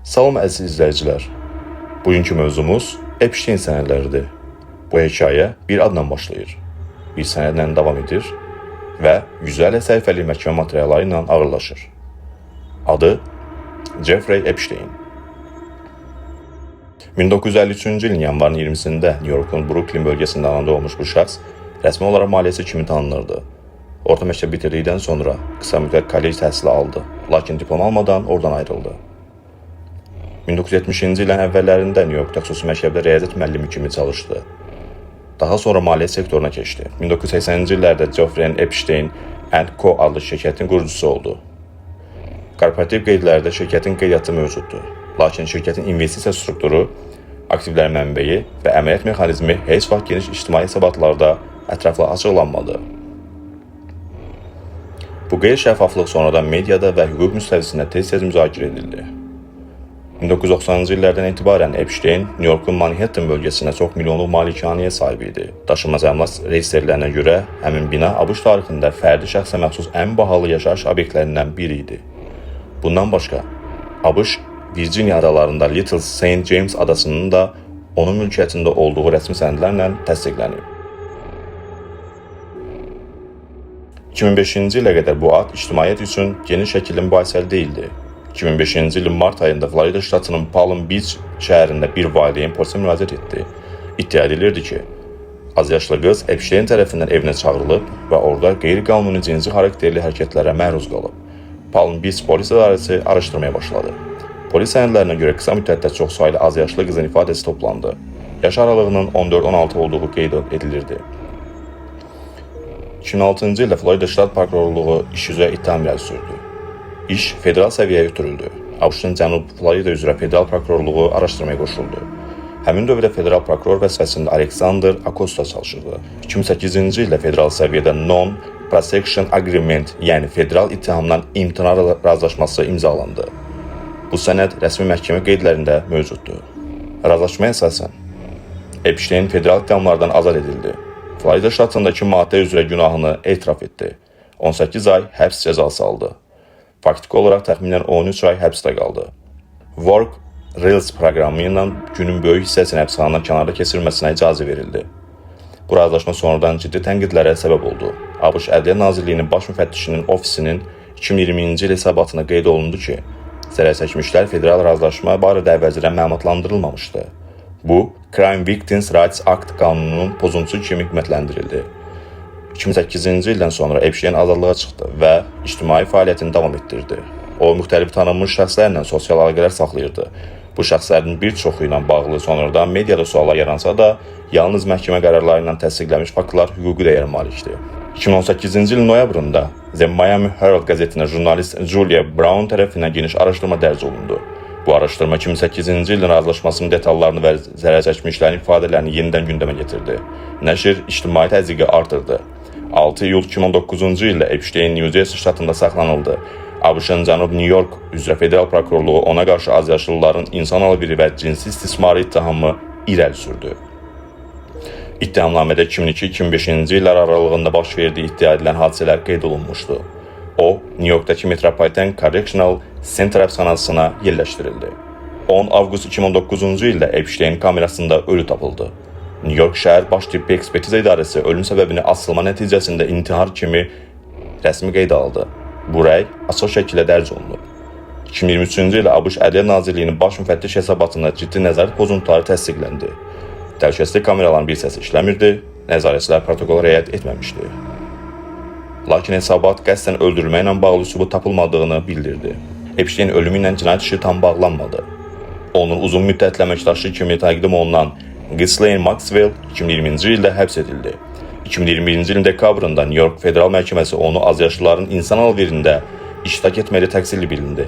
Salam əziz izləyicilər. Bugünkü mövzumuz Epstein sənədləridir. Bu hekayə bir adla başlayır, bir sənədlə davam edir və yüzlərlə səhifəli məhkəmə materialları ilə ağırlaşır. Adı Jeffrey Epstein. 1953-cü ilin yanvarın 20-sində New Yorkun Brooklyn bölgəsində anadan olmuş bu şəxs rəsmi olaraq maliyyəsi kimi tanınırdı. Orta məktəb bitirdikdən sonra qısa müddət kollec təhsili aldı, lakin diplom almadan oradan ayrıldı. 1970-ci ilin əvvəllərində New Yorkda xüsusi məktəbdə riyaziyyat müəllimi kimi çalışdı. Daha sonra maliyyə sektoruna keçdi. 1980-ci illərdə Jeffrey Epstein & Co. adlı şirkətin qurucusu oldu. Korporativ qeydlərdə şirkətin qeydiyyatı mövcuddur. Lakin şirkətin investisiya strukturu, aktivlər mənbəyi və əməliyyat mexanizmi heç vaxt geniş ictimai hesabatlarda ətraflı açıqlanmadı. Bu qeyri-şəffaflıq sonradan mediada və hüquq müstəvisində tez-tez müzakirə edildi. 1990-cı illərdən etibarən Epstein New Yorkun Manhattan bölgəsində çox milyonluq malikanəyə sahib idi. Daşınmaz əmlak reyestrlərinə görə həmin bina ABŞ tarixində fərdi şəxsə məxsus ən bahalı yaşayış obyektlərindən biri idi. Bundan başqa, ABŞ Virginia adalarında Little St. James adasının da onun mülkiyyətində olduğu rəsmi sənədlərlə təsdiqlənib. 2005-ci ilə qədər bu ad ictimaiyyət üçün geniş şəkildə mübahisəli deyildi. 2005-ci ilin mart ayında Florida ştatının Palm Beach şəhərində bir valideyn polisə müraciət etdi. İddia edilirdi ki, azyaşlı qız Epstein tərəfindən evinə çağırılıb və orada qeyri-qanuni cinsi xarakterli hərəkətlərə məruz qalıb. Palm Beach polis idarəsi araşdırmaya başladı. Polis sənədlərinə görə qısa müddətdə çox saylı azyaşlı qızın ifadəsi toplandı. Yaş aralığının 14-16 olduğu qeyd edilirdi. 2006-cı ildə Florida ştat prokurorluğu iş üzrə ittiham irəli sürdü. İş federal səviyyəyə ötürüldü. ABŞ-ın Cənub Florida üzrə federal prokurorluğu araşdırmaya qoşuldu. Həmin dövrdə federal prokuror vəzifəsində Alexander Acosta çalışırdı. 2008-ci ildə federal səviyyədə Non-Prosecution Agreement, yəni federal ittihamdan imtina razılaşması imzalandı. Bu sənəd rəsmi məhkəmə qeydlərində mövcuddur. Razılaşmaya əsasən Epstein federal ittihamlardan azad edildi. Florida ştatındakı maddə üzrə günahını etiraf etdi. 18 ay həbs cəzası aldı. Faktiki olaraq təxminən 13 ay həbsdə qaldı. Work Release proqramı ilə günün böyük hissəsinin həbsxanadan kənarda keçirilməsinə icazə verildi. Bu razılaşma sonradan ciddi tənqidlərə səbəb oldu. ABŞ Ədliyyə Nazirliyinin baş müfəttişinin ofisinin 2020-ci il hesabatına qeyd olundu ki, zərərçəkmişlər federal razılaşma barədə əvvəlcədən məlumatlandırılmamışdı. Bu, Crime Victims Rights Act qanununun pozuntusu kimi qiymətləndirildi. 2008-ci ildən sonra Epstein azadlığa çıxdı və ictimai fəaliyyətini davam etdirdi. O, müxtəlif tanınmış şəxslərlə sosial əlaqələr saxlayırdı. Bu şəxslərin bir çoxu ilə bağlı sonradan mediada suallar yaransa da, yalnız məhkəmə qərarları ilə təsdiqlənmiş faktlar hüquqi dəyərə malikdir. 2018-ci ilin noyabrında The Miami Herald qəzetinə jurnalist Julia Brown tərəfindən geniş araşdırma dərc olundu. Bu araşdırma 2008-ci ilin razılaşmasının detallarını və zərərçəkmişlərin ifadələrini yenidən gündəmə getirdi. Nəşr ictimai təzyiqi artırdı. 6 iyul 2019-cu ildə Epstein New Jersey ştatında saxlanıldı. ABŞ-ın Cənub New York üzrə federal prokurorluğu ona qarşı azyaşlıların insan alveri və cinsi istismarı ittihamı irəli sürdü. İttihamnamədə 2002-2005-ci illər aralığında baş verdiyi iddia edilən hadisələr qeyd olunmuşdu. O, New Yorkdakı Metropolitan Correctional Center həbsxanasına yerləşdirildi. 10 avqust 2019-cu ildə Epstein kamerasında ölü tapıldı. New York şəhər baş tibbi ekspertiza idarəsi ölüm səbəbini asılma nəticəsində intihar kimi rəsmi qeydə aldı. Bu rəy açıq şəkildə dərc olunub. 2023-cü ildə ABŞ Ədliyyə Nazirliyinin baş müfəttiş hesabatında ciddi nəzarət pozuntuları təsdiqləndi. Təhlükəsizlik kameralarının bir hissəsi işləmirdi, nəzarətçilər protokola riayət etməmişdi. Lakin hesabat qəsdən öldürülməklə bağlı sübut tapılmadığını bildirdi. Epstein ölümü ilə cinayət işi tam bağlanmadı. Onun uzun müddətli əməkdaşı kimi təqdim olunan Ghislaine Maxwell 2020-ci ildə həbs edildi. 2021-ci ilin dekabrında New York Federal Məhkəməsi onu azyaşlıların insan alverində iştirak etməli təqsirli bilindi.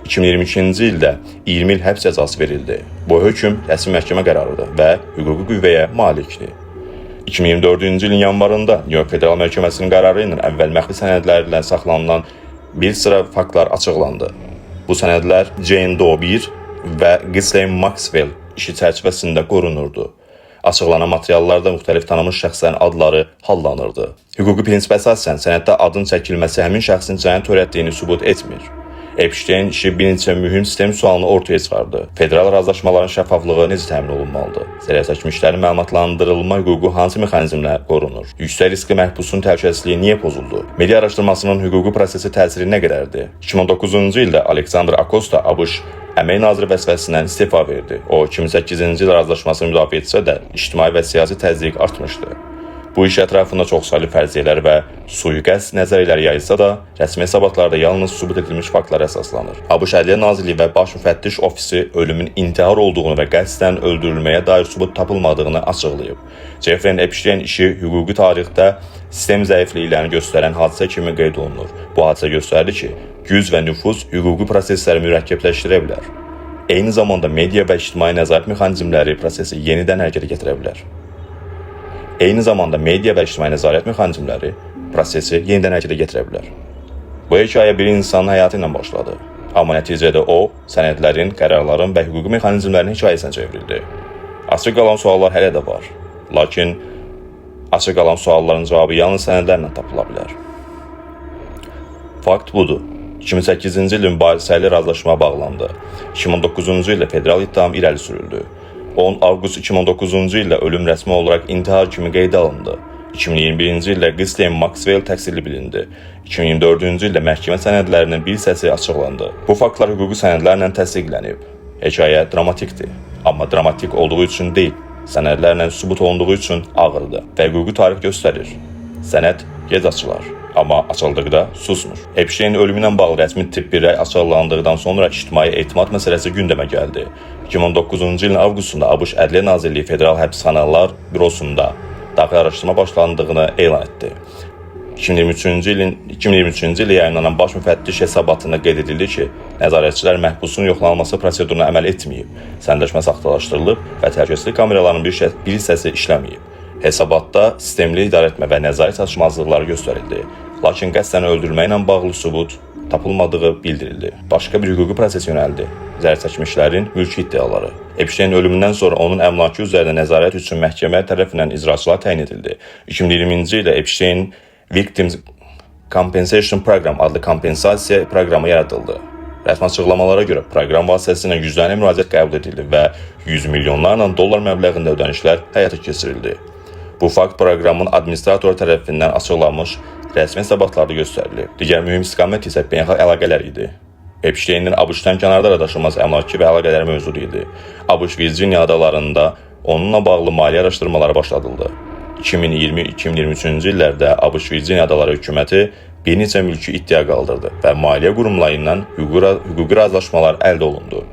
(2022-ci ildə 20 il həbs cəzası verildi. Bu hökm rəsmi məhkəmə qərarıdır və hüquqi qüvvəyə malikdir. 2024-cü ilin yanvarında New York Federal Məhkəməsinin qərarı ilə əvvəl məxfi sənədlər ilə saxlanılan bir sıra faktlar açıqlandı. Bu sənədlər Jane Doe 1 və Ghislaine Maxwell işi çərçivəsində qorunurdu. Açıqlanan materiallarda müxtəlif tanınmış şəxslərin adları hallanırdı. Hüquqi prinsipə əsasən sənəddə adın çəkilməsi həmin şəxsin cinayət törətdiyini sübut etmir. Epstein işi bir neçə mühüm sistem sualını ortaya çıxardı. Federal razılaşmaların şəffaflığı necə təmin olunmalıdır? Zərərçəkmişlərin məlumatlandırılma hüququ hansı mexanizmlə qorunur? Yüksək riskli məhbusun təhlükəsizliyi niyə pozuldu? Media araşdırmasının hüquqi prosesi təsiri nə qədərdir? 2009-cu ildə Aleksandr Acosta ABŞ Əmək naziri vəzifəsindən istifa verdi. O, 2008-ci il razılaşmasını müdafiə etsə də, ictimai və siyasi təzyiq artmışdı. Bu iş ətrafında çoxsaylı fərziyyələr və sui-qəsd nəzəriyyələri yayılsa da, rəsmi hesabatlarda yalnız sübut edilmiş faktlara əsaslanır. ABŞ Ədliyyə Nazirliyi və Baş Müfəttiş Ofisi ölümün intihar olduğunu və qəsdən öldürülməyə dair sübut tapılmadığını açıqlayıb. Jeffrey Epstein işi hüquqi tarixdə sistem zəifliklərini göstərən hadisə kimi qeyd olunur. Bu hadisə göstərdi ki, güc və nüfuz hüquqi prosesləri mürəkkəbləşdirə bilər. Eyni zamanda media və ictimai nəzarət mexanizmləri prosesi yenidən hərəkətə gətirə bilər. Eyni zamanda media və ictimai nəzarət mexanizmləri prosesi yenidən hərəkətə gətirə bilər. Bu hekayə bir insanın həyatı ilə başladı. Amma nəticədə o, sənədlərin, qərarların və hüquqi mexanizmlərin hekayəsinə çevrildi. Açıq qalan suallar hələ də var. Lakin açıq qalan sualların cavabı yalnız sənədlərlə tapıla bilər. Fakt budur. 2008-ci ilin mübahisəli razılaşma bağlandı. 2009-cu ildə federal ittiham irəli sürüldü. 10 avqust 2009-cu ildə ölüm rəsmi olaraq intihar kimi qeydə alındı. 2021-ci ildə Ghislaine Maxwell təqsirli bilindi. 2024-cü ildə məhkəmə sənədlərinin bir hissəsi açıqlandı. Bu faktlar hüquqi sənədlərlə təsdiqlənib. Hekayə dramatikdir. Amma dramatik olduğu üçün deyil, sənədlərlə sübut olunduğu üçün ağırdır və hüquqi tarix göstərir. Sənəd gec açılar, amma açıldıqda susmur. Epstein ölümü ilə bağlı rəsmi tibbi rəy açıqlandıqdan sonra ictimai etimad məsələsi gündəmə gəldi. 2009-cu ilin avqustunda ABŞ Ədliyyə Nazirliyi Federal Həbsxanalar Bürosunda daxili araşdırma başlandığını elan etdi. 2023-cü ildə yayınlanan baş müfəttiş hesabatında qeyd edildi ki, nəzarətçilər məhbusun yoxlanılması proseduruna əməl etməyib, sənədləşmə saxtalaşdırılıb və təhlükəsizlik kameralarının bir hissəsi işləməyib. Hesabatda sistemli idarəetmə və nəzarət çatışmazlıqları göstərildi, lakin qəsdən öldürülməklə bağlı sübut tapılmadığı bildirildi. Başqa bir hüquqi proses yönəldi. Zərərçəkmişlərin mülki iddiaları. Epstein ölümündən sonra onun əmlakı üzərində nəzarət üçün məhkəmə tərəfindən icraçılar təyin edildi. 2020-ci ildə Epstein Victims Compensation Program adlı kompensasiya proqramı yaradıldı. Rəsmi açıqlamalara görə proqram vasitəsilə yüzlərlə müraciət qəbul edildi və 100 milyonlarla dollar məbləğində ödənişlər həyata keçirildi. Bu fakt proqramın administratoru tərəfindən açıqlanmış rəsmi hesabatlarda göstərilib. Digər mühüm istiqamət isə beynəlxalq əlaqələr idi. Epsteinin ABŞ-dan kənarda daşınmaz əmlaki və əlaqələr mövzudu idi. ABŞ Virginia adalarında onunla bağlı maliyyə araşdırmaları başladıldı. 2020-2023-cü illərdə ABŞ Virginia adaları hökuməti bir neçə mülki iddia qaldırdı və maliyyə qurumları ilə hüquqi razılaşmalar əldə olundu.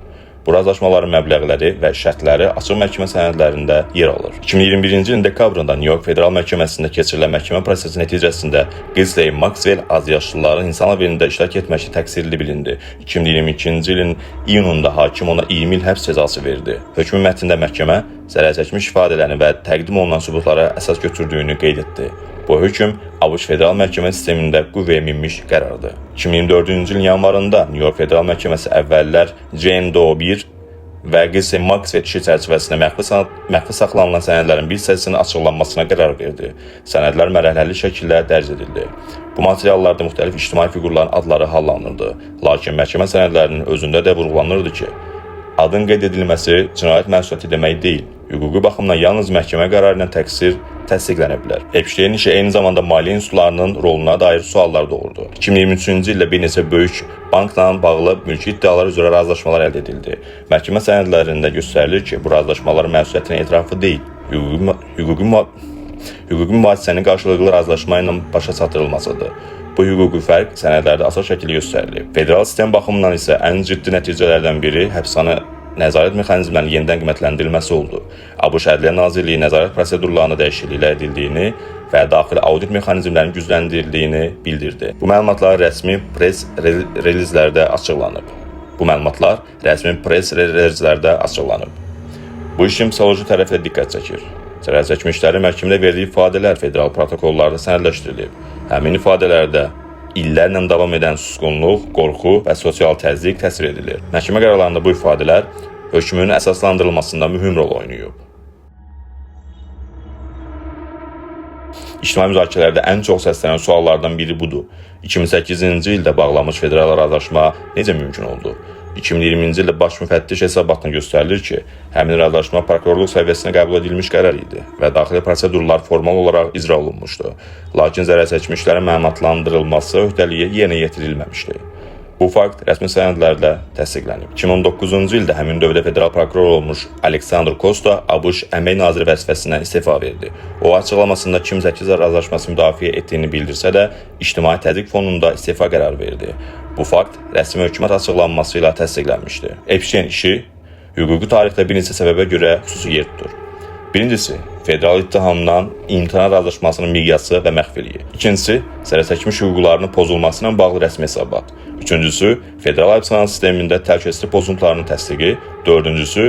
Bu razılaşmaların məbləğləri və şərtləri açıq məhkəmə sənədlərində yer alır. 2021-ci ilin dekabrında New York Federal Məhkəməsində keçirilən məhkəmə prosesi nəticəsində Ghislaine Maxwell azyaşlıların insan alverində iştirak etməklə təqsirli bilindi. 2022-ci ilin iyununda hakim ona 20 il həbs cəzası verdi. Hökmün mətnində məhkəmə zərərçəkmiş ifadələrini və təqdim olunan sübutlara əsas götürdüyünü qeyd etdi. Bu hökm ABŞ Federal Məhkəmə sistemində qüvvəyə minmiş qərardır. 2024-cü ilin yanvarında New York Federal Məhkəməsi əvvəllər Jane Doe 1 və Ghislaine Maxwell işi çərçivəsində məxfi saxlanılan sənədlərin bir hissəsinin açıqlanmasına qərar verdi. Sənədlər mərhələli şəkildə dərc edildi. Bu materiallarda müxtəlif ictimai fiqurların adları hallanırdı. Lakin məhkəmə sənədlərinin özündə də vurğulanırdı ki, adın qeyd edilməsi cinayət məsuliyyəti demək deyil. Hüquqi baxımdan yalnız məhkəmə qərarı ilə təqsir təsdiqlənə bilər. Epstein işi eyni zamanda maliyyə institutlarının roluna dair suallar doğurdu. 2023-cü ildə bir neçə böyük bankla bağlı mülki iddialar üzrə razılaşmalar əldə edildi. Məhkəmə sənədlərində göstərilir ki, bu razılaşmalar məsuliyyətin etirafı deyil, hüquqi mübahisənin qarşılıqlı razılaşma ilə başa çatdırılmasıdır. Bu hüquqi fərq sənədlərdə açıq şəkildə göstərilib. Federal sistem baxımından isə ən ciddi nəticələrdən biri həbsxana nəzarət mexanizmlərinin yenidən qiymətləndirilməsi oldu. ABŞ Ədliyyə Nazirliyi nəzarət prosedurlarına dəyişikliklər edildiyini və daxili audit mexanizmlərinin gücləndirildiyini bildirdi. Bu məlumatlar rəsmi press relizlərdə açıqlanıb. Bu işin psixoloji tərəfi də diqqət çəkir. Zərərçəkmişlərin məhkəmədə verdiyi ifadələr federal protokollarda sənədləşdirilib. Həmin ifadələrdə illərlə davam edən susqunluq, qorxu və sosial təzyiq təsvir edilir. Məhkəmə qərarlarında bu ifadələr hökmün əsaslandırılmasında mühüm rol oynayıb. İctimai müzakirələrdə ən çox səslənən suallardan biri budur. 2008-ci ildə bağlanmış federal razılaşma necə mümkün oldu? 2020-ci ildə baş müfəttiş hesabatına göstərilir ki, həmin razılaşma prokurorluq səviyyəsinə qəbul edilmiş qərar idi və daxili prosedurlar formal olaraq icra olunmuşdu. Lakin zərərçəkmişlərin məlumatlandırılması öhdəliyi yerinə yetirilməmişdi. Bu fakt rəsmi sənədlərlə təsdiqlənib. 2019-cu ildə həmin dövrdə federal prokuror olmuş Aleksandr Kosta ABŞ əmək naziri vəzifəsindən istefa verdi. O açıqlamasında 2008 razılaşması müdafiə etdiyini bildirsə də, ictimai təzyiq fonunda istefa qərarı verdi. Bu fakt rəsmi hökumət açıqlanması ilə təsdiqlənmişdi. Epstein işi hüquqi tarixdə bir neçə səbəbə görə xüsusi yer tutur. Birincisi, federal ittihamdan imtina razılaşmasının miqyası və məxfiliyi. İkincisi, zərərçəkmiş hüquqlarının pozulmasına bağlı rəsmi hesabat. Üçüncüsü, federal həbsxana sistemində təhlükəsizlik pozuntularının təsdiqi. Dördüncüsü,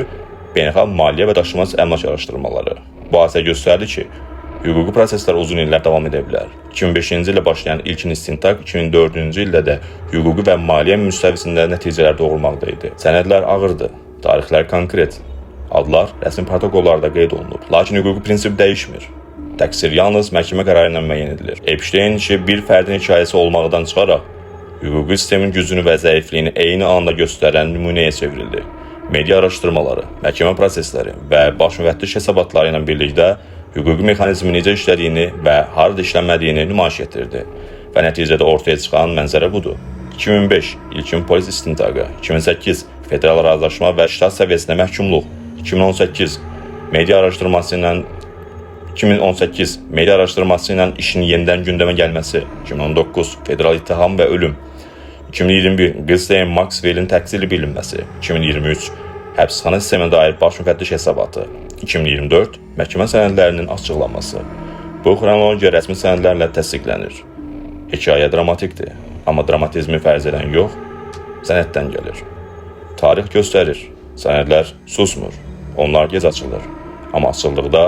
beynəlxalq maliyyə və daşınmaz əmlak araşdırmaları. Bu hadisə göstərdi ki, hüquqi proseslər uzun illər davam edə bilər. 2005-ci ildə başlayan ilkin istintaq 2004-cü ildə də hüquqi və maliyyə müstəvisində nəticələr doğurmaqda idi. Sənədlər ağırdı, tarixlər konkret. Adlar rəsmi protokollarda qeyd olunub. Lakin hüquqi prinsip dəyişmir. Təqsir yalnız məhkəmə qərarı ilə müəyyən edilir. Epstein işi bir fərdin hekayəsi olmaqdan çıxaraq, hüquqi sistemin gücünü və zəifliyini eyni anda göstərən nümunəyə çevrildi. Media araşdırmaları, məhkəmə prosesləri və baş müfəttiş hesabatları ilə birlikdə hüquqi mexanizmin necə işlədiyini və harada işlənmədiyini nümayiş etdirdi. Və nəticədə ortaya çıxan mənzərə budur. 2005 ilkin polis istintaqı, 2008 federal razılaşma və ştat səviyyəsində məhkumluq, 2018 media araşdırması ilə işin yenidən gündəmə gəlməsi, 2019 federal ittiham və ölüm, 2021 Ghislaine Maxwell'in təqsirli bilinməsi, 2023 həbsxana sisteminə dair baş müfəttiş hesabatı, 2024 məhkəmə sənədlərinin açıqlanması. Bu xronologiya rəsmi sənədlərlə təsdiqlənir. Hekayə dramatikdir, amma dramatizmi fərz edən yox, sənəddən gəlir. Tarix göstərir, sənədlər susmur. Onlar gec açılır. Amma açıldıqda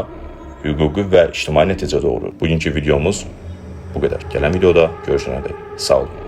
hüquqi və ictimai nəticə doğurur. Bugünkü videomuz bu qədər. Gələn videoda görüşənədək. Sağ olun.